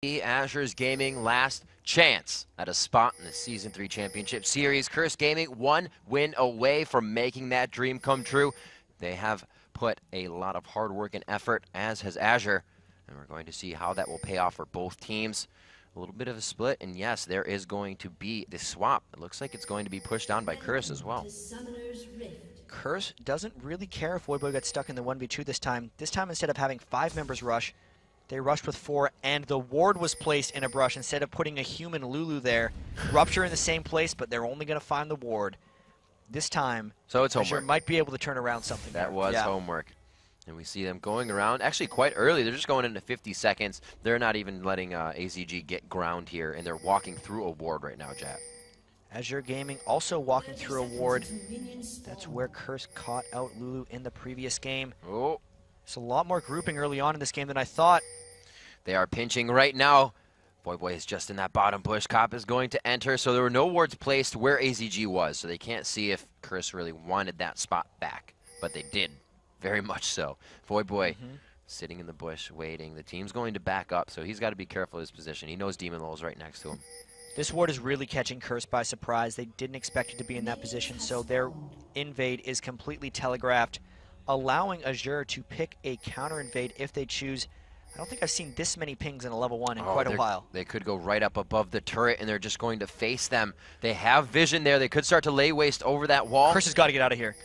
Azure's Gaming last chance at a spot in the Season 3 Championship Series. Curse Gaming 1 win away from making that dream come true. They have put a lot of hard work and effort, as has Azure, and we're going to see how that will pay off for both teams. A little bit of a split, and yes, there is going to be the swap. It looks like it's going to be pushed down by Curse as well. Curse doesn't really care if Voyboy gets stuck in the 1v2 this time. This time, instead of having 5 members rush, they rushed with 4, and the ward was placed in a brush instead of putting a human Lulu there. Rupture in the same place, but they're only going to find the ward. This time, so it's homework. Azure might be able to turn around something. That was homework. And we see them going around, actually quite early. They're just going into 50 seconds. They're not even letting AZG get ground here, and they're walking through a ward right now, Jat. Azure Gaming also walking through a ward. That's where Curse caught out Lulu in the previous game. Oh. It's a lot more grouping early on in this game than I thought. They are pinching right now. Voyboy is just in that bottom bush. Cop is going to enter, so there were no wards placed where AZG was, so they can't see if Curse really wanted that spot back. But they did, very much so. Voyboy sitting in the bush, waiting. The team's going to back up, so he's got to be careful of his position. He knows Demon Lowell's right next to him. This ward is really catching Curse by surprise. They didn't expect it to be in that position, so their invade is completely telegraphed, allowing Azure to pick a counter invade if they choose. I don't think I've seen this many pings in a level 1 in quite a while. They could go right up above the turret, and they're just going to face them. They have vision there. They could start to lay waste over that wall. Curse has got to get out of here.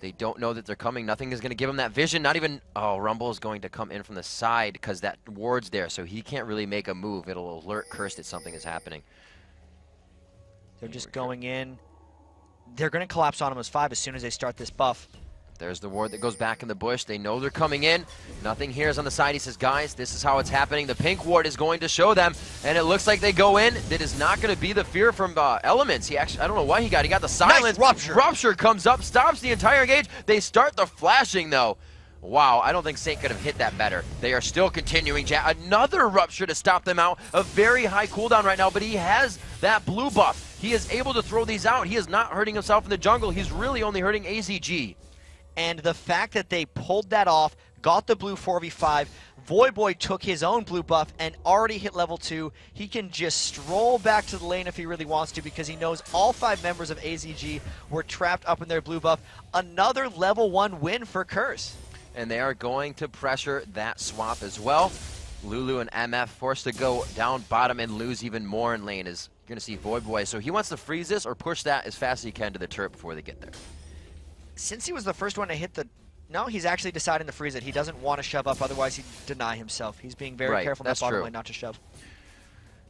They don't know that they're coming. Nothing is going to give them that vision. Not even... Oh, Rumble is going to come in from the side because that ward's there, so he can't really make a move. It'll alert Curse that something is happening. They're just going in. They're going to collapse on him as 5 as soon as they start this buff. There's the ward that goes back in the bush. They know they're coming in. Nothing here is on the side. He says, guys, this is how it's happening. The pink ward is going to show them, and it looks like they go in. That is not going to be the fear from Elements. He actually, I don't know what he got. He got the silence. Nice rupture. Rupture comes up, stops the entire engage. They start the flashing, though. Wow, I don't think Saint could have hit that better. They are still continuing. Another rupture to stop them out. A very high cooldown right now, but he has that blue buff. He is able to throw these out. He is not hurting himself in the jungle. He's really only hurting AZG. And the fact that they pulled that off, got the blue 4v5, Voyboy took his own blue buff and already hit level 2. He can just stroll back to the lane if he really wants to because he knows all 5 members of AZG were trapped up in their blue buff. Another level 1 win for Curse. And they are going to pressure that swap as well. Lulu and MF forced to go down bottom and lose even more in lane as you're going to see Voyboy. So he wants to freeze this or push that as fast as he can to the turret before they get there. Since he was the first one to hit the... No, he's actually deciding to freeze it. He doesn't want to shove up, otherwise he'd deny himself. He's being very careful in that bottom lane not to shove.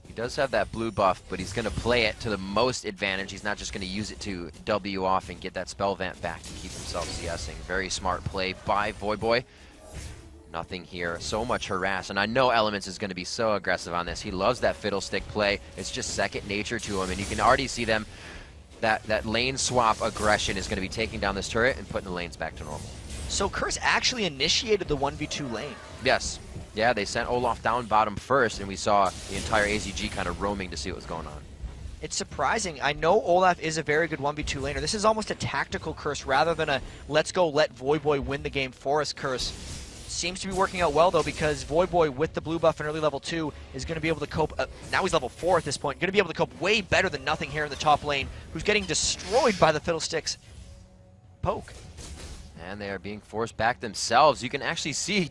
He does have that blue buff, but he's going to play it to the most advantage. He's not just going to use it to W off and get that spell vamp back to keep himself CSing. Very smart play by Voyboy. Nothing here. So much harass. And I know Elements is going to be so aggressive on this. He loves that fiddlestick play. It's just second nature to him, and you can already see them. That lane swap aggression is going to be taking down this turret and putting the lanes back to normal. So Curse actually initiated the 1v2 lane. Yes. Yeah, they sent Olaf down bottom first, and we saw the entire AZG kind of roaming to see what was going on. It's surprising. I know Olaf is a very good 1v2 laner. This is almost a tactical Curse rather than a let's go let Voyboy win the game for us Curse. Seems to be working out well, though, because Voyboy, with the blue buff in early level 2, is going to be able to cope. Now he's level 4 at this point. Going to be able to cope way better than Nothing here in the top lane, who's getting destroyed by the Fiddlesticks poke. And they are being forced back themselves. You can actually see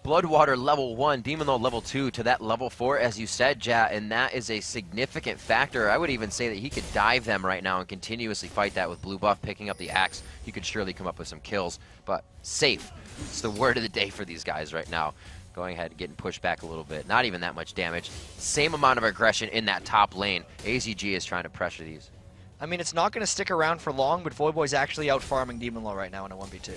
Bloodwater level 1, Demon Lord level 2 to that level 4, as you said, Jat, and that is a significant factor. I would even say that he could dive them right now and continuously fight that with blue buff, picking up the axe. He could surely come up with some kills, but safe. It's the word of the day for these guys right now. Going ahead and getting pushed back a little bit. Not even that much damage. Same amount of aggression in that top lane. AZG is trying to pressure these. I mean, it's not going to stick around for long, but Voyboy's actually out farming Demon Law right now in a 1v2.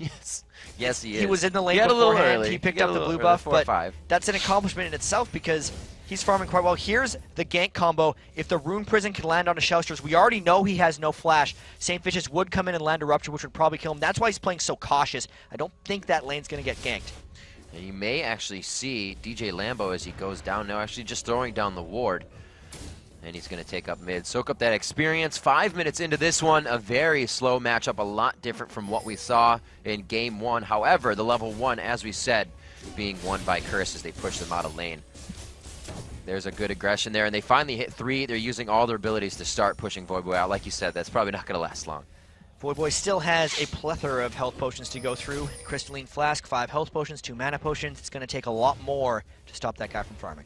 Yes. Yes, he is. He was in the lane beforehand. He picked up the blue buff, but that's an accomplishment in itself because he's farming quite well. Here's the gank combo. If the Rune Prison can land on a Shellsters, we already know he has no flash. St. Vicious would come in and land a Rupture, which would probably kill him. That's why he's playing so cautious. I don't think that lane's going to get ganked. And you may actually see DJ Lambo as he goes down now, actually just throwing down the ward. And he's going to take up mid, soak up that experience. 5 minutes into this one, a very slow matchup, a lot different from what we saw in game 1. However, the level 1, as we said, being won by Curse as they push them out of lane. There's a good aggression there, and they finally hit 3. They're using all their abilities to start pushing Voyboy out. Like you said, that's probably not going to last long. Voyboy still has a plethora of health potions to go through. Crystalline Flask, 5 health potions, 2 mana potions. It's going to take a lot more to stop that guy from farming.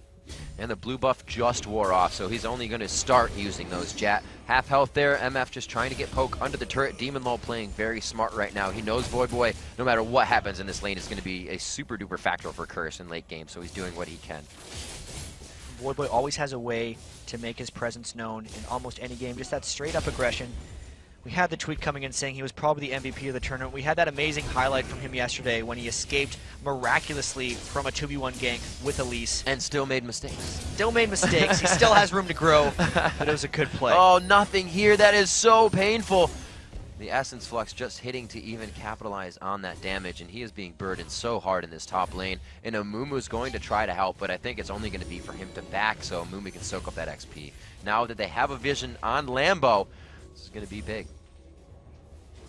And the blue buff just wore off, so he's only going to start using those. Jat, half health there. MF just trying to get poke under the turret. Demon Law playing very smart right now. He knows Voyboy, no matter what happens in this lane, is going to be a super duper factor for Curse in late game, so he's doing what he can. Voyboy always has a way to make his presence known in almost any game, just that straight up aggression. We had the tweet coming in saying he was probably the MVP of the tournament. We had that amazing highlight from him yesterday when he escaped miraculously from a 2v1 gank with Elise. And still made mistakes. Still made mistakes. He still has room to grow, but it was a good play. Oh, nothing here. That is so painful. The Essence Flux just hitting to even capitalize on that damage, and he is being burdened so hard in this top lane. And Amumu's going to try to help, but I think it's only going to be for him to back so Amumu can soak up that XP. Now that they have a vision on Lambo, this is going to be big.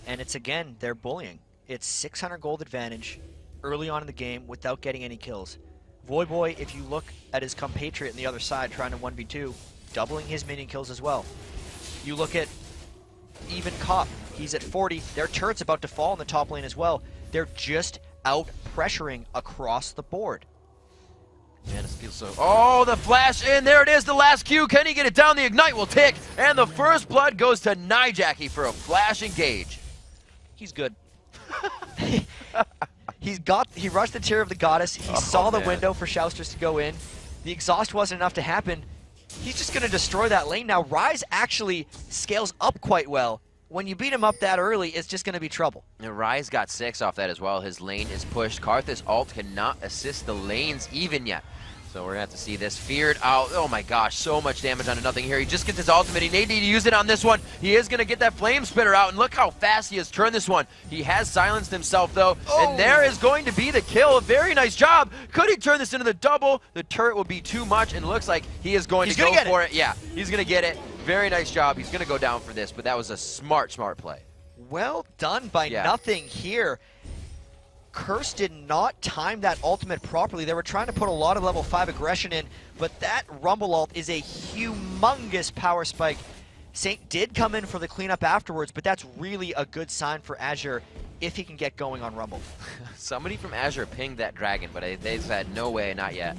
And it's, again, they're bullying. It's 600 gold advantage early on in the game without getting any kills. Voyboy, if you look at his compatriot on the other side trying to 1v2, doubling his minion kills as well. You look at even Cop, he's at 40. Their turret's about to fall in the top lane as well. They're just out pressuring across the board. Man, it feels so... Oh, the flash in. There it is, the last Q. Can he get it down? The Ignite will tick. And the first blood goes to Nijaki for a flash engage. He's good. He rushed the Tear of the Goddess. He saw the window for Shousters to go in. The exhaust wasn't enough to happen. He's just going to destroy that lane. Now, Ryze actually scales up quite well. When you beat him up that early, it's just going to be trouble. And Ryze got 6 off that as well. His lane is pushed. Karthus ult cannot assist the lanes even yet. So we're going to have to see this feared out. Oh my gosh, so much damage onto nothing here. He just gets his ultimate. He may need to use it on this one. He is going to get that flame spitter out, and look how fast he has turned this one. He has silenced himself though, and there is going to be the kill. A very nice job. Could he turn this into the double? The turret will be too much, and it looks like he is going to go for it. Yeah, he's going to get it. Very nice job. He's going to go down for this, but that was a smart play. Well done by nothing here. Curse did not time that ultimate properly. They were trying to put a lot of level 5 aggression in, but that Rumble ult is a humongous power spike. Saint did come in for the cleanup afterwards, but that's really a good sign for Azure if he can get going on Rumble. Somebody from Azure pinged that dragon, but they said, no way, not yet.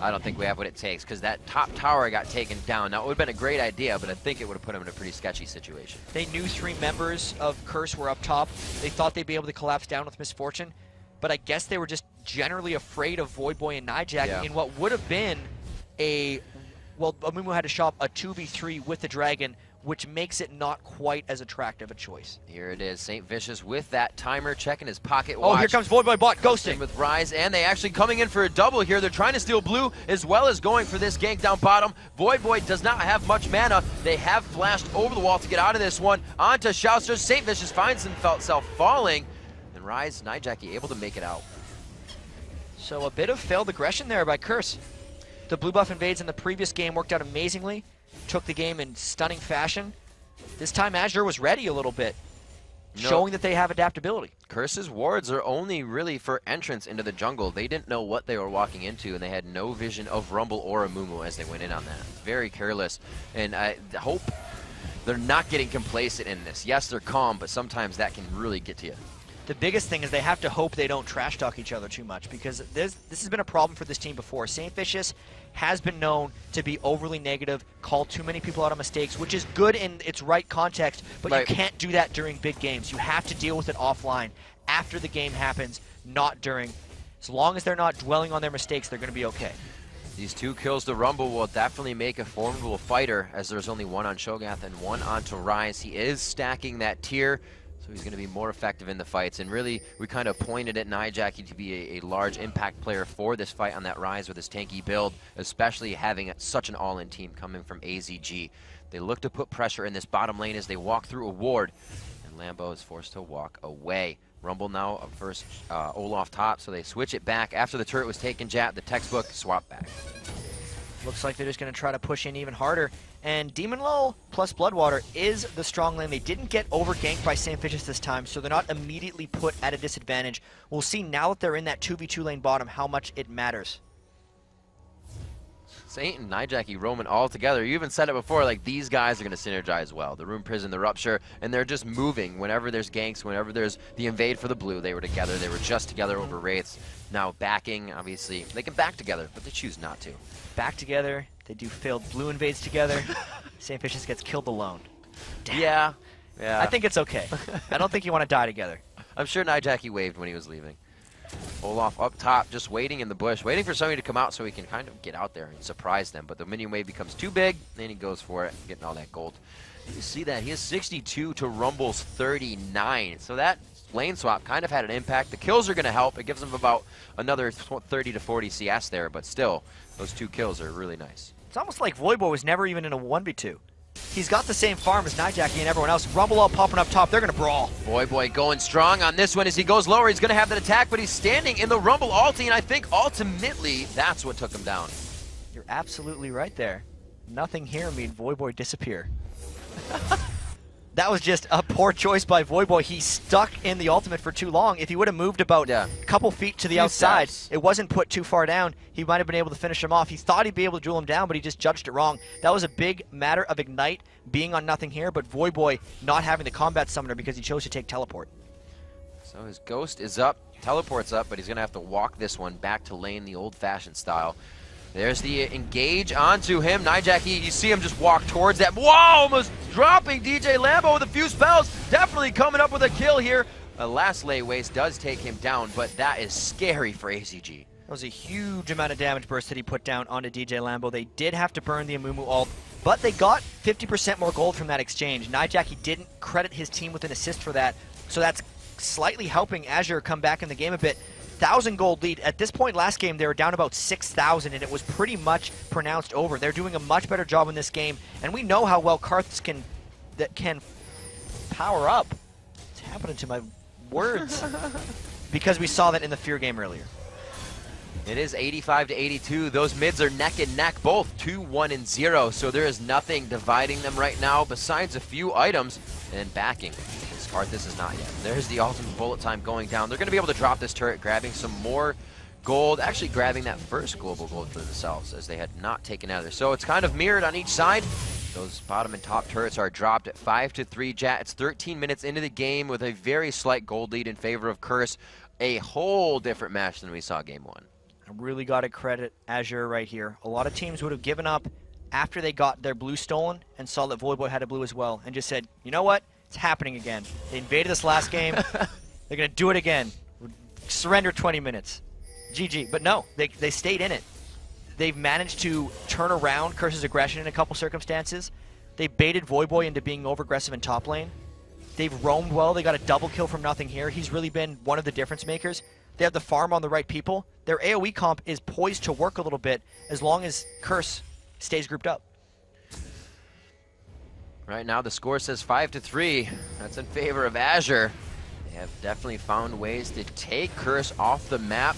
I don't think we have what it takes, because that top tower got taken down. Now, it would have been a great idea, but I think it would have put him in a pretty sketchy situation. They knew 3 members of Curse were up top. They thought they'd be able to collapse down with Misfortune, but I guess they were just generally afraid of Voyboy and Nijaki in what would have been well, Amumu had to shop a 2v3 with the dragon, which makes it not quite as attractive a choice. Here it is, St. Vicious with that timer, checking his pocket watch. Oh, here comes Voyboy bot, ghosting. With Ryze, and they actually coming in for a double here. They're trying to steal blue, as well as going for this gank down bottom. Voyboy does not have much mana. They have flashed over the wall to get out of this one. Onto Shousters, St. Vicious finds himself falling, and Ryze, Nijaki able to make it out. So a bit of failed aggression there by Curse. The blue buff invades in the previous game worked out amazingly. Took the game in stunning fashion. This time Azure was ready a little bit, showing that they have adaptability. Curse's wards are only really for entrance into the jungle. They didn't know what they were walking into, and they had no vision of Rumble or Amumu as they went in on that. Very careless, and I hope they're not getting complacent in this. Yes, they're calm, but sometimes that can really get to you. The biggest thing is they have to hope they don't trash talk each other too much, because this has been a problem for this team before. St. Vicious has been known to be overly negative, call too many people out on mistakes, which is good in its right context, but you can't do that during big games. You have to deal with it offline, after the game happens, not during. As long as they're not dwelling on their mistakes, they're going to be okay. These 2 kills to Rumble will definitely make a formidable fighter, as there's only 1 on Shogath and 1 onto Ryze. He is stacking that tier, so he's going to be more effective in the fights. And really, we kind of pointed at Nijaki to be a large impact player for this fight on that Ryze with his tanky build, especially having such an all-in team coming from AZG. They look to put pressure in this bottom lane as they walk through a ward, and Lambo is forced to walk away. Rumble now first Olaf top, so they switch it back. After the turret was taken, Jat, the textbook swap back. Looks like they're just going to try to push in even harder. And Demon Lull plus Bloodwater is the strong lane. They didn't get over-ganked by St. Vicious this time, so they're not immediately put at a disadvantage. We'll see now that they're in that 2v2 lane bottom how much it matters. Saint and Nijaki roaming all together. You even said it before, like these guys are going to synergize well. The Rune Prison, the Rupture, and they're just moving. Whenever there's ganks, whenever there's the invade for the blue, they were together. They were just together over Wraiths. Now backing, obviously, they can back together, but they choose not to. Back together, they do failed blue invades together. St. Vicious gets killed alone. Damn. Yeah. I think it's okay. I don't think you want to die together. I'm sure Nijaki waved when he was leaving. Olaf up top, just waiting in the bush, waiting for somebody to come out so he can kind of get out there and surprise them. But the minion wave becomes too big, then he goes for it, getting all that gold. You see that? He has 62 to Rumble's 39. So that lane swap kind of had an impact. The kills are going to help. It gives him about another 30 to 40 CS there, but still, those 2 kills are really nice. It's almost like Voidboy was never even in a 1v2. He's got the same farm as Nijaki and everyone else. Rumble all popping up top. They're going to brawl. Voidboy going strong on this one as he goes lower. He's going to have that attack, but he's standing in the Rumble ulti, and I think ultimately that's what took him down. You're absolutely right there. Nothing here made Voidboy disappear. That was just a poor choice by Voidboy. He stuck in the ultimate for too long. If he would have moved about a couple feet to the outside, it wasn't put too far down, he might have been able to finish him off. He thought he'd be able to duel him down, but he just judged it wrong. That was a big matter of Ignite being on nothing here, but Voidboy not having the combat summoner because he chose to take teleport. So his Ghost is up, teleport's up, but he's going to have to walk this one back to lane the old-fashioned style. There's the engage onto him. Nijaki, you see him just walk towards that. Whoa, almost dropping DJ Lambo with a few spells. Definitely coming up with a kill here. A last lay waste does take him down, but that is scary for AZG. That was a huge amount of damage burst that he put down onto DJ Lambo. They did have to burn the Amumu ult, but they got 50% more gold from that exchange. Nijaki didn't credit his team with an assist for that, so that's slightly helping Azure come back in the game a bit. 1,000 gold lead. At this point last game, they were down about 6,000, and it was pretty much pronounced over. They're doing a much better job in this game, and we know how well Karthus can power up. It's happening to my words. Because we saw that in the Fear game earlier. It is 85 to 82. Those mids are neck and neck, both 2, 1, and 0. So there is nothing dividing them right now besides a few items and backing. Karthus is not yet. There's the ultimate bullet time going down. They're going to be able to drop this turret, grabbing some more gold, actually grabbing that first global gold for themselves as they had not taken out there. So it's kind of mirrored on each side. Those bottom and top turrets are dropped at 5 to 3. Jat, it's 13 minutes into the game with a very slight gold lead in favor of Curse. A whole different match than we saw game 1. I really got to credit Azure right here. A lot of teams would have given up after they got their blue stolen and saw that Voidboy had a blue as well and just said, you know what? It's happening again. They invaded us last game. They're going to do it again. Surrender 20 minutes. GG. But no, they stayed in it. They've managed to turn around Curse's aggression in a couple circumstances. They baited Voidboy into being over-aggressive in top lane. They've roamed well. They got a double kill from nothing here. He's really been one of the difference makers. They have the farm on the right people. Their AoE comp is poised to work a little bit as long as Curse stays grouped up. Right now the score says 5 to 3. That's in favor of Azure. They have definitely found ways to take Curse off the map.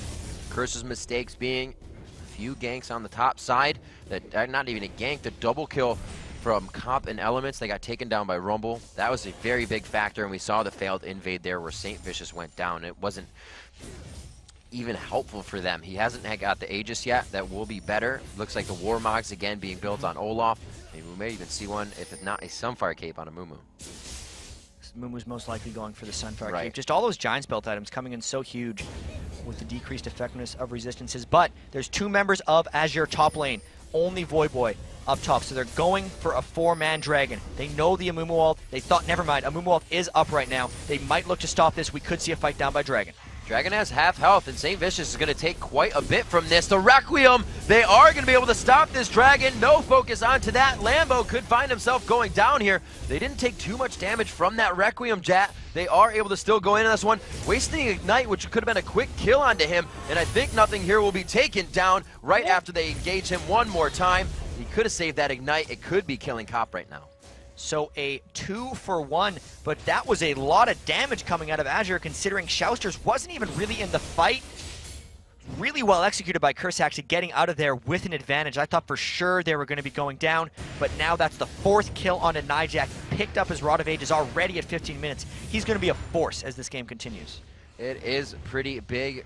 Curse's mistakes being a few ganks on the top side. That not even a gank, the double kill from Comp and Elements. They got taken down by Rumble. That was a very big factor, and we saw the failed invade there where St. Vicious went down. It wasn't even helpful for them. He hasn't got the Aegis yet. That will be better. Looks like the Warmogs again being built on Olaf. Maybe we may even see one, if it's not a Sunfire Cape on a Mumu. Mumu's most likely going for the Sunfire Cape. Just all those Giants belt items coming in so huge with the decreased effectiveness of resistances. But there's 2 members of Azure top lane. Only Voidboy up top. So they're going for a 4-man dragon. They know the Amumu ult. They thought, never mind, Amumu ult is up right now. They might look to stop this. We could see a fight down by Dragon. Dragon has half health, and St. Vicious is going to take quite a bit from this. The Requiem, they are going to be able to stop this Dragon. No focus onto that. Lambo could find himself going down here. They didn't take too much damage from that Requiem, Jat. They are able to still go into this one, wasting Ignite, which could have been a quick kill onto him, and I think nothing here will be taken down right after they engage him one more time. He could have saved that Ignite. It could be killing Cop right now. So a 2-for-1, but that was a lot of damage coming out of Azure considering Shousters wasn't even really in the fight. really well executed by Curse, actually getting out of there with an advantage. I thought for sure they were going to be going down, but now that's the 4th kill on a Nijak. Picked up his Rod of Ages already at 15 minutes. He's going to be a force as this game continues. It is pretty big.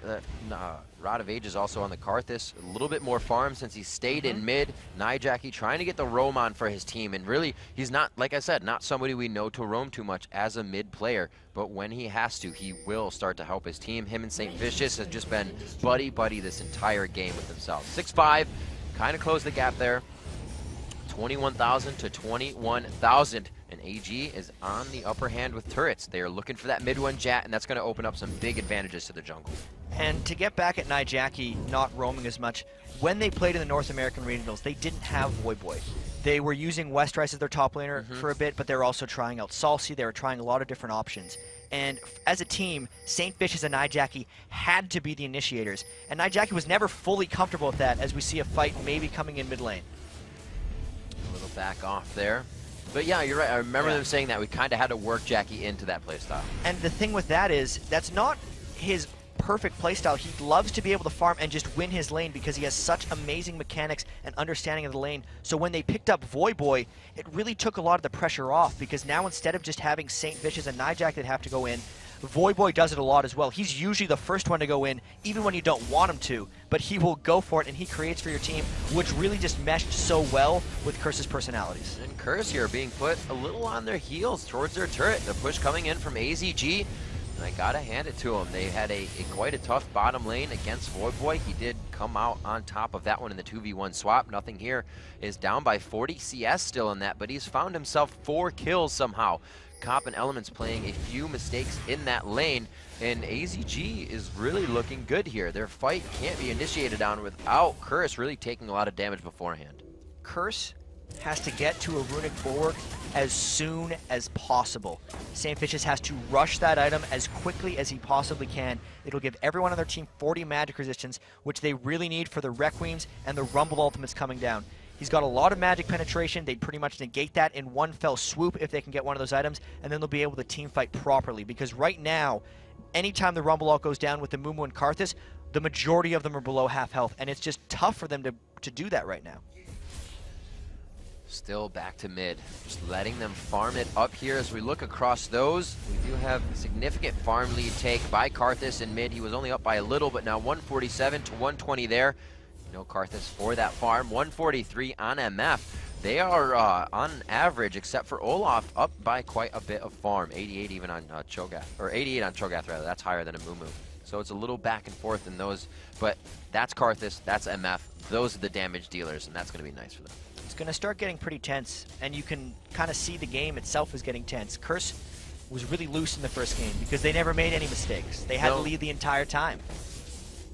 Rod of Ages also on the Karthus. A little bit more farm since he stayed in mid. Nijaki trying to get the roam on for his team. And really, he's not, like I said, not somebody we know to roam too much as a mid player. But when he has to, he will start to help his team. Him and St. Vicious have just been buddy-buddy this entire game with themselves. 6-5, kind of closed the gap there. 21,000 to 21,000. And AG is on the upper hand with turrets. They are looking for that mid one, Jat, and that's going to open up some big advantages to the jungle. And to get back at Nijaki not roaming as much, when they played in the North American Regionals, they didn't have Voyboy. They were using Westrice as their top laner for a bit, but they were also trying out Salsi. They were trying a lot of different options. And as a team, St. Vicious and Nijaki had to be the initiators. And Nijaki was never fully comfortable with that, as we see a fight maybe coming in mid lane. A little back off there. But yeah, you're right. I remember them saying that. We kind of had to work Jackie into that playstyle. And the thing with that is, that's not his perfect playstyle. He loves to be able to farm and just win his lane because he has such amazing mechanics and understanding of the lane. So when they picked up Voyboy, it really took a lot of the pressure off, because now instead of just having St. Vicious and Nijak that have to go in, Voyboy does it a lot as well. He's usually the first one to go in, even when you don't want him to, but he will go for it, and he creates for your team, which really just meshed so well with Curse's personalities. And Curse here being put a little on their heels towards their turret. The push coming in from AZG, and I gotta hand it to them. They had quite a tough bottom lane against Voyboy. He did come out on top of that one in the 2v1 swap. Nothing here is down by 40 CS still in that, but he's found himself 4 kills somehow. Cop and Elements playing a few mistakes in that lane, and AZG is really looking good here. Their fight can't be initiated on without Curse really taking a lot of damage beforehand. Curse has to get to a Runic bulwark as soon as possible. St. Vicious has to rush that item as quickly as he possibly can. It'll give everyone on their team 40 magic resistance, which they really need for the Requiems and the Rumble ultimates coming down. He's got a lot of magic penetration. They'd pretty much negate that in one fell swoop if they can get one of those items, and then they'll be able to team fight properly. Because right now, anytime the Rumble ult goes down with the Mumu and Karthus, the majority of them are below half health, and it's just tough for them to do that right now. Still back to mid, just letting them farm it up here. As we look across those, we do have a significant farm lead take by Karthus in mid. He was only up by a little, but now 147 to 120 there. No Karthus for that farm. 143 on MF. They are on average, except for Olaf, up by quite a bit of farm. 88 even on Cho'Gath, or 88 on Cho'Gath rather. That's higher than a Mumu. So it's a little back and forth in those, but that's Karthus, that's MF. Those are the damage dealers, and that's going to be nice for them. It's going to start getting pretty tense, and you can kind of see the game itself is getting tense. Curse was really loose in the first game because they never made any mistakes. They had to lead the entire time.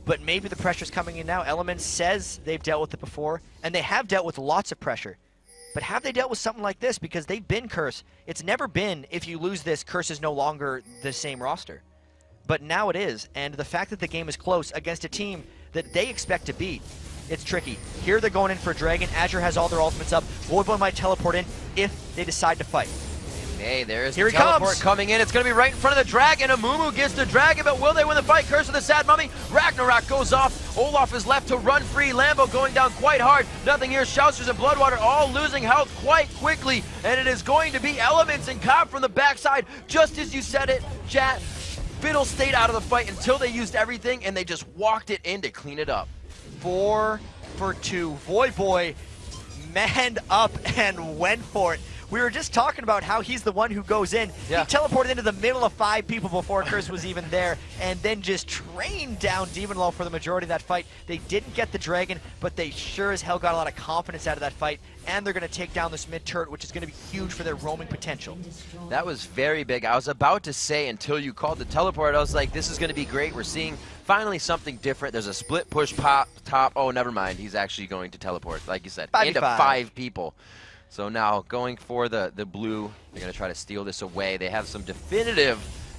But maybe the pressure's coming in now. Elements says they've dealt with it before, and they have dealt with lots of pressure. But have they dealt with something like this? Because they've been Curse. It's never been, if you lose this, Curse is no longer the same roster. But now it is, and the fact that the game is close against a team that they expect to beat, it's tricky. Here they're going in for a Dragon. Azure has all their ultimates up. Voidboy might teleport in if they decide to fight. Hey, there's the teleport coming in. It's going to be right in front of the Dragon. Amumu gets the Dragon, but will they win the fight? Curse with the Sad Mummy. Ragnarok goes off. Olaf is left to run free. Lambo going down quite hard. Nothing here. Shousters and Bloodwater all losing health quite quickly, and it is going to be Elements and Cop from the backside. Just as you said it, chat. Fiddle stayed out of the fight until they used everything, and they just walked it in to clean it up. 4 for 2. Voyboy manned up and went for it. We were just talking about how he's the one who goes in. Yeah. He teleported into the middle of 5 people before Curse was even there, and then just trained down Demon Law for the majority of that fight. They didn't get the Dragon, but they sure as hell got a lot of confidence out of that fight, and they're going to take down this mid turret, which is going to be huge for their roaming potential. That was very big. I was about to say, until you called the teleport, I was like, this is going to be great. We're seeing finally something different. There's a split push pop top. Oh, never mind. He's actually going to teleport, like you said, into 5 people. So now going for the blue, they're going to try to steal this away. They have some definitive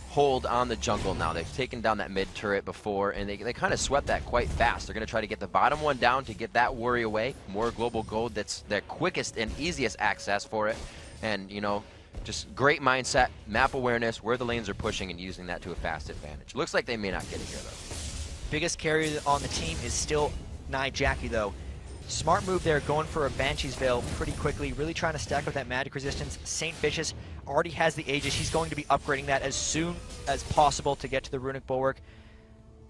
hold on the jungle now. They've taken down that mid turret before, and they kind of swept that quite fast. They're going to try to get the bottom one down to get that worry away. More global gold, that's their quickest and easiest access for it. And, you know, just great mindset, map awareness, where the lanes are pushing, and using that to a fast advantage. Looks like they may not get it here, though. biggest carrier on the team is still Jackie, though. Smart move there, going for a Banshee's Veil pretty quickly, really trying to stack with that magic resistance. Saint Vicious already has the Aegis. He's going to be upgrading that as soon as possible to get to the Runic Bulwark.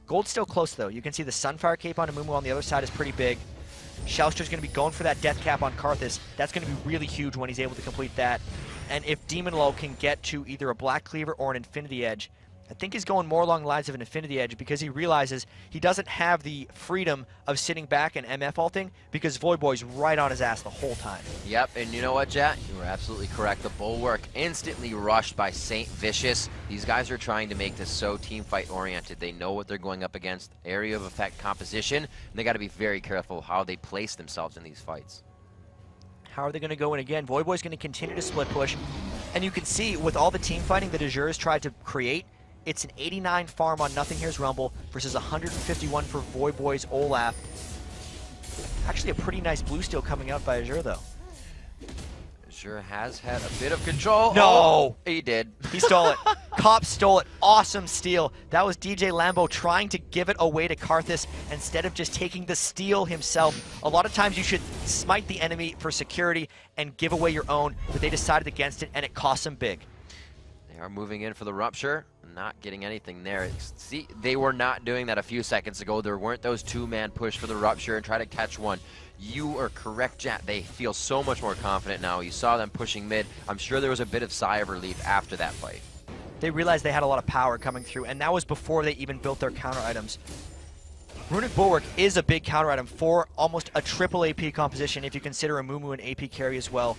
Gold's still close, though. You can see the Sunfire Cape on Amumu on the other side is pretty big. Shouster's going to be going for that Death Cap on Karthus. That's going to be really huge when he's able to complete that. And if Demon Low can get to either a Black Cleaver or an Infinity Edge, I think he's going more along the lines of an Infinity Edge because he realizes he doesn't have the freedom of sitting back and MF ulting because Voidboy's right on his ass the whole time. Yep, and you know what, Jet? You were absolutely correct. The Bulwark instantly rushed by Saint Vicious. These guys are trying to make this so team fight oriented. They know what they're going up against, area of effect composition, and they got to be very careful how they place themselves in these fights. How are they going to go in again? Voidboy's going to continue to split push, and you can see with all the team fighting that Azure has tried to create, it's an 89 farm on Nothing Here's Rumble versus 151 for Voidboy's Olaf. Actually a pretty nice blue steal coming out by Azure, though. Azure has had a bit of control. No! Oh, he did. He stole it. Cop stole it. Awesome steal. That was DJ Lambo trying to give it away to Karthus instead of just taking the steal himself. A lot of times you should smite the enemy for security and give away your own, but they decided against it, and it cost them big. They are moving in for the Rupture. Not getting anything there. See, they were not doing that a few seconds ago. There weren't those two-man push for the Rupture and try to catch one. You are correct, Jack. They feel so much more confident now. You saw them pushing mid. I'm sure there was a bit of sigh of relief after that fight. They realized they had a lot of power coming through, and that was before they even built their counter items. Runic Bulwark is a big counter item for almost a triple AP composition if you consider Amumu an AP carry as well.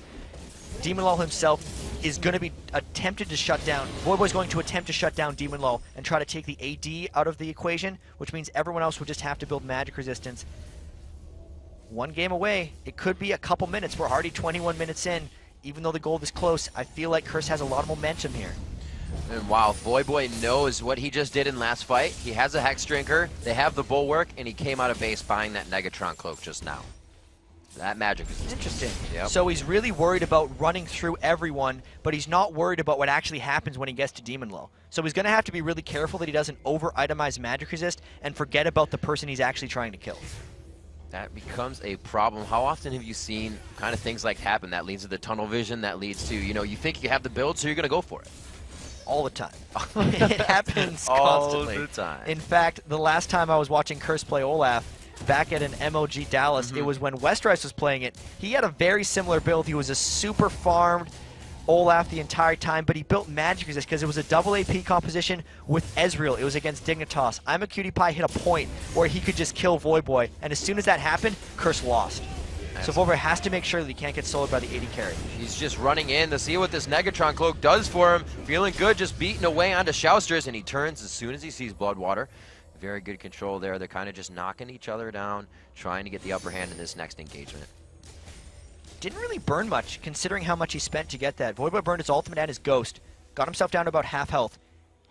Demon Law himself is going to be attempted to shut down. Voidboy's going to attempt to shut down Demon Law and try to take the AD out of the equation, which means everyone else would just have to build magic resistance. One game away. It could be a couple minutes. We're already 21 minutes in. Even though the gold is close, I feel like Curse has a lot of momentum here. And while Voidboy knows what he just did in last fight, he has a Hex Drinker, they have the Bulwark, and he came out of base buying that Negatron Cloak just now. That magic is interesting. Yep. So he's really worried about running through everyone, but he's not worried about what actually happens when he gets to Demon Low. So he's going to have to be really careful that he doesn't over-itemize magic resist and forget about the person he's actually trying to kill. That becomes a problem. How often have you seen kind of things like happen? That leads to the tunnel vision, that leads to, you know, you think you have the build, so you're going to go for it. All the time. It happens constantly. All the time. In fact, the last time I was watching Curse play Olaf, back at an MOG Dallas, it was when Westerice was playing it. He had a very similar build. He was a super farmed Olaf the entire time, but he built magic resist because it was a double AP composition with Ezreal. It was against Dignitas. I'm a Cutie Pie hit a point where he could just kill Voidboy, and as soon as that happened, Curse lost. So Voidboy has to make sure that he can't get soloed by the AD carry. He's just running in to see what this Negatron Cloak does for him. Feeling good, just beating away onto Shousters, and he turns as soon as he sees Bloodwater. Very good control there. They're kind of just knocking each other down, trying to get the upper hand in this next engagement. Didn't really burn much, considering how much he spent to get that. Voidboy burned his ultimate and his ghost. Got himself down to about half health.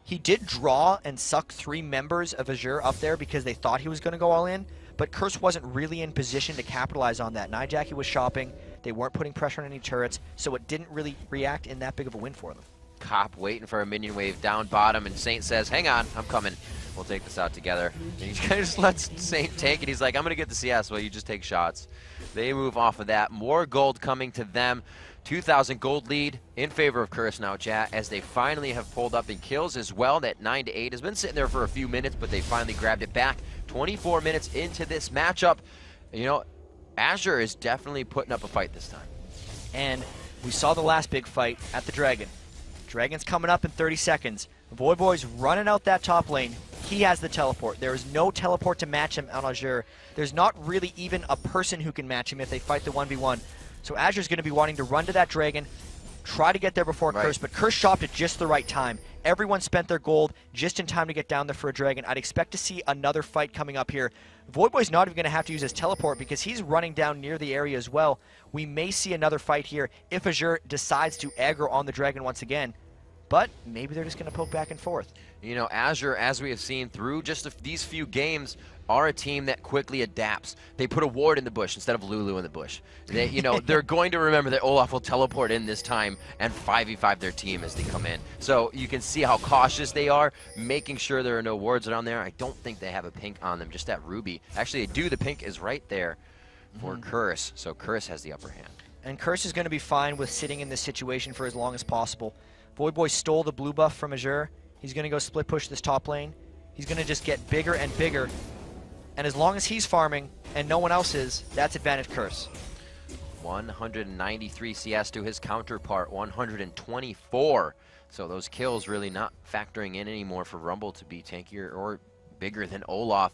He did draw and suck 3 members of Azure up there because they thought he was going to go all in, but Curse wasn't really in position to capitalize on that. Jackie was shopping. They weren't putting pressure on any turrets, so it didn't really react in that big of a win for them. Cop waiting for a minion wave down bottom, and Saint says, hang on, I'm coming. We'll take this out together. And he kind of just lets Saint take it. He's like, I'm going to get the CS. Well, you just take shots. They move off of that. More gold coming to them. 2,000 gold lead in favor of Curse now, chat, as they finally have pulled up in kills as well. That 9-8 has been sitting there for a few minutes, but they finally grabbed it back. 24 minutes into this matchup. You know, Azure is definitely putting up a fight this time. And we saw the last big fight at the Dragon. Dragon's coming up in 30 seconds. Voidboy's running out that top lane. He has the teleport. There is no teleport to match him on Azure. There's not really even a person who can match him if they fight the 1v1. So Azure's going to be wanting to run to that Dragon, try to get there before Curse, but Curse shopped at just the right time. Everyone spent their gold just in time to get down there for a Dragon. I'd expect to see another fight coming up here. Voidboy's not even going to have to use his teleport because he's running down near the area as well. We may see another fight here if Azure decides to aggro on the Dragon once again. But maybe they're just going to poke back and forth. You know, Azure, as we have seen through just these few games, are a team that quickly adapts. They put a ward in the bush instead of Lulu in the bush. They, you know, they're going to remember that Olaf will teleport in this time and 5v5 their team as they come in. So you can see how cautious they are, making sure there are no wards around there. I don't think they have a pink on them, just that Ruby. Actually, they do. The pink is right there for Curse, so Curse has the upper hand. And Curse is going to be fine with sitting in this situation for as long as possible. Voyboy stole the blue buff from Azure. He's going to go split push this top lane. He's going to just get bigger and bigger. And as long as he's farming and no one else is, that's advantage Curse. 193 CS to his counterpart, 124. So those kills really not factoring in anymore for Rumble to be tankier or bigger than Olaf.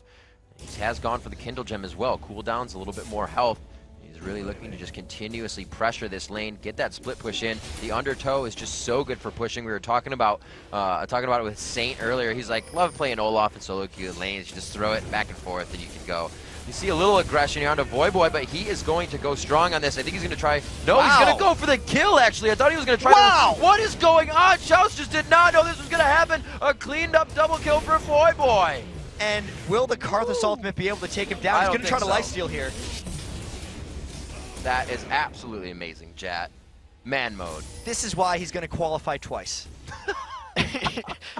He has gone for the Kindle Gem as well. Cooldowns, a little bit more health. He's really looking to just continuously pressure this lane, get that split push in. The undertow is just so good for pushing. We were talking about it with Saint earlier. He's like, love playing Olaf in solo queue lanes. You just throw it back and forth and you can go. You see a little aggression here onto Voyboy, but he is going to go strong on this. I think he's going to try. No, he's going to go for the kill, actually. I thought he was going to try. Wow! What is going on? Shouse just did not know this was going to happen. A cleaned up double kill for Voyboy. And will the Karthus ultimate be able to take him down? He's going to try to lifesteal here. That is absolutely amazing, chat. Man mode. This is why he's going to qualify twice.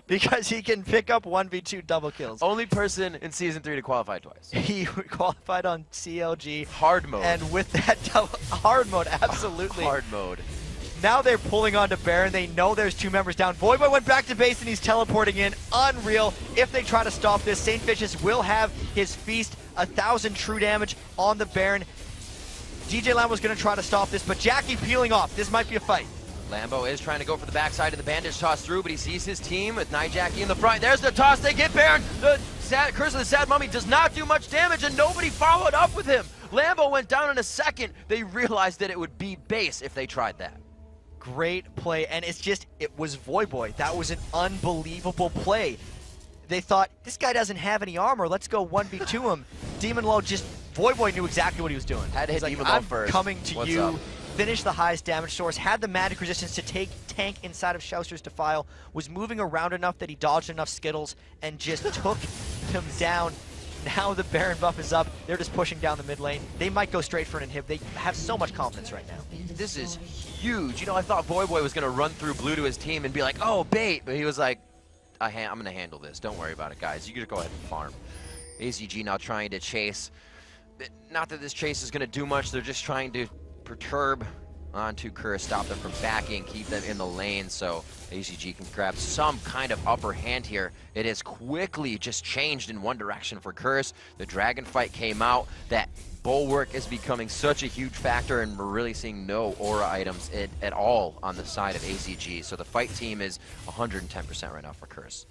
Because he can pick up 1v2 double kills. Only person in Season 3 to qualify twice. He qualified on CLG. Hard mode. And with that hard mode, absolutely. Hard mode. Now they're pulling onto Baron. They know there's 2 members down. Voyboy went back to base and he's teleporting in. Unreal. If they try to stop this, St. Vicious will have his feast. 1,000 true damage on the Baron. DJ Lambo's going to try to stop this, but Jackie peeling off. This might be a fight. Lambo is trying to go for the backside of the bandage toss through, but he sees his team with Jackie in the front. There's the toss. They get Baron. The Curse of the Sad Mummy does not do much damage, and nobody followed up with him. Lambo went down in a second. They realized that it would be base if they tried that. Great play, and it was Voyboy. That was an unbelievable play. They thought, this guy doesn't have any armor. Let's go 1v2 him. Demon Low Voyboy knew exactly what he was doing. Had to hit Demon Low I'm first. Coming to What's you. up? Finish the highest damage source, had the magic resistance to take tank inside of Shouster's Defile, was moving around enough that he dodged enough Skittles and just took him down. Now the Baron buff is up. They're just pushing down the mid lane. They might go straight for an inhib. They have so much confidence right now. This is huge. You know, I thought Voyboy was going to run through blue to his team and be like, oh, bait. But he was like, I'm going to handle this. Don't worry about it, guys. You can just go ahead and farm. AZG now trying to chase. Not that this chase is going to do much. They're just trying to perturb onto Curse, stop them from backing, keep them in the lane so AZG can grab some kind of upper hand here. It has quickly just changed in one direction for Curse. The dragon fight came out. That bulwark is becoming such a huge factor, and we're really seeing no aura items at all on the side of AZG. So the fight team is 110% right now for Curse.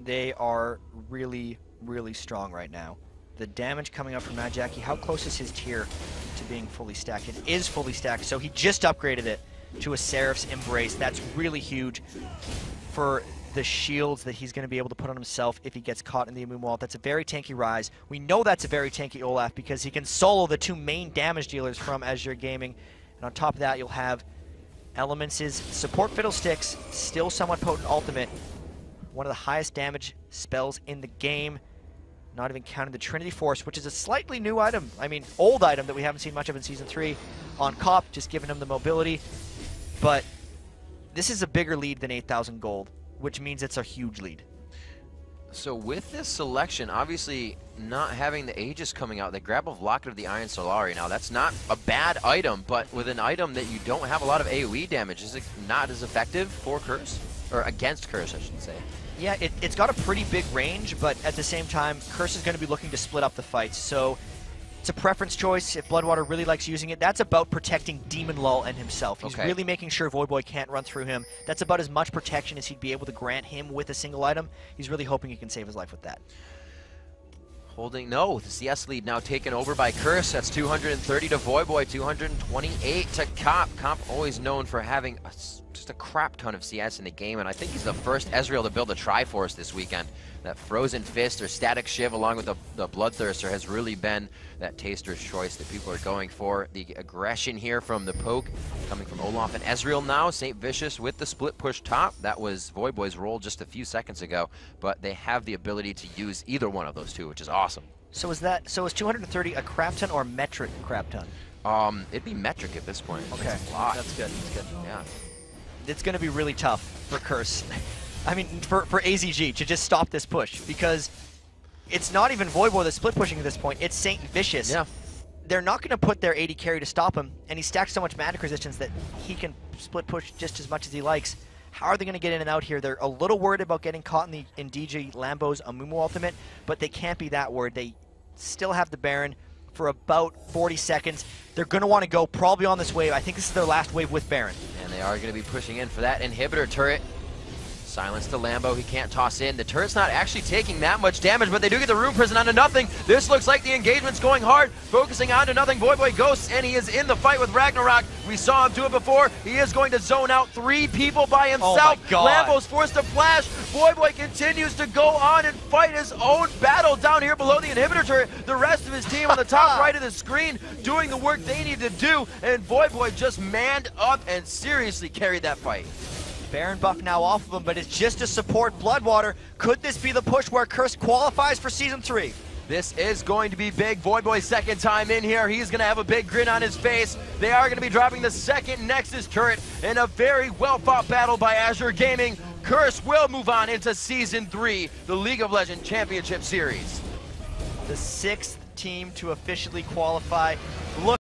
They are really, really strong right now. The damage coming up from Mad Jackie, how close is his tier to being fully stacked? It is fully stacked, so he just upgraded it to a Seraph's Embrace. That's really huge for the shields that he's going to be able to put on himself if he gets caught in the immune wall. That's a very tanky Rise. We know that's a very tanky Olaf because he can solo the 2 main damage dealers from Azure Gaming. And on top of that, you'll have Elements' support Fiddlesticks, still somewhat potent ultimate. One of the highest damage spells in the game. Not even counting the Trinity Force, which is a slightly new item. I mean, old item that we haven't seen much of in Season 3 on Cop, just giving him the mobility. But this is a bigger lead than 8,000 gold, which means it's a huge lead. So with this selection, obviously not having the Aegis coming out, they grab a Locket of the Iron Solari. Now, that's not a bad item, but with an item that you don't have a lot of AoE damage, is it not as effective for Curse? Or against Curse, I should say. Yeah, it's got a pretty big range, but at the same time, Curse is going to be looking to split up the fights. So it's a preference choice. If Bloodwater really likes using it, that's about protecting Demon Lull and himself. He's really making sure Voyboy can't run through him. That's about as much protection as he'd be able to grant him with a single item. He's really hoping he can save his life with that. No, the CS lead now taken over by Curse. That's 230 to Voyboy, 228 to Cop. Cop always known for having just a crap ton of CS in the game, and I think he's the first Ezreal to build a Triforce this weekend. That Frozen Fist or Static Shiv along with the Bloodthirster has really been that taster's choice that people are going for. The aggression here from the poke coming from Olaf and Ezreal now. St. Vicious with the split push top. That was Voyboy's role just a few seconds ago, but they have the ability to use either one of those two, which is awesome. So is 230 a crap ton or metric crap ton? It'd be metric at this point. Okay, That's a lot. that's good. That's good. Yeah. It's going to be really tough for Curse. I mean, for AZG to just stop this push, because it's not even Voiboy that's split pushing at this point. It's Saint Vicious. Yeah. They're not going to put their 80 carry to stop him, and he stacks so much magic resistance that he can split push just as much as he likes. How are they going to get in and out here? They're a little worried about getting caught in DJ Lambo's Amumu ultimate, but they can't be that worried. They still have the Baron for about 40 seconds. They're going to want to go probably on this wave. I think this is their last wave with Baron. And they are going to be pushing in for that inhibitor turret. Silence to Lambo, he can't toss in. The turret's not actually taking that much damage, but they do get the Rune Prison onto nothing. This looks like the engagement's going hard, focusing onto nothing. Voiboy ghosts, and he is in the fight with Ragnarok. We saw him do it before. He is going to zone out 3 people by himself. Oh my God. Lambo's forced to flash. Voiboy continues to go on and fight his own battle down here below the inhibitor turret. The rest of his team on the top right of the screen doing the work they need to do, and Voiboy just manned up and seriously carried that fight. Baron buff now off of him, but it's just to support Bloodwater. Could this be the push where Curse qualifies for Season 3? This is going to be big. Voiboy's second time in here. He's going to have a big grin on his face. They are going to be dropping the second Nexus turret in a very well-fought battle by Azure Gaming. Curse will move on into Season 3, the League of Legends Championship Series. The 6th team to officially qualify. Look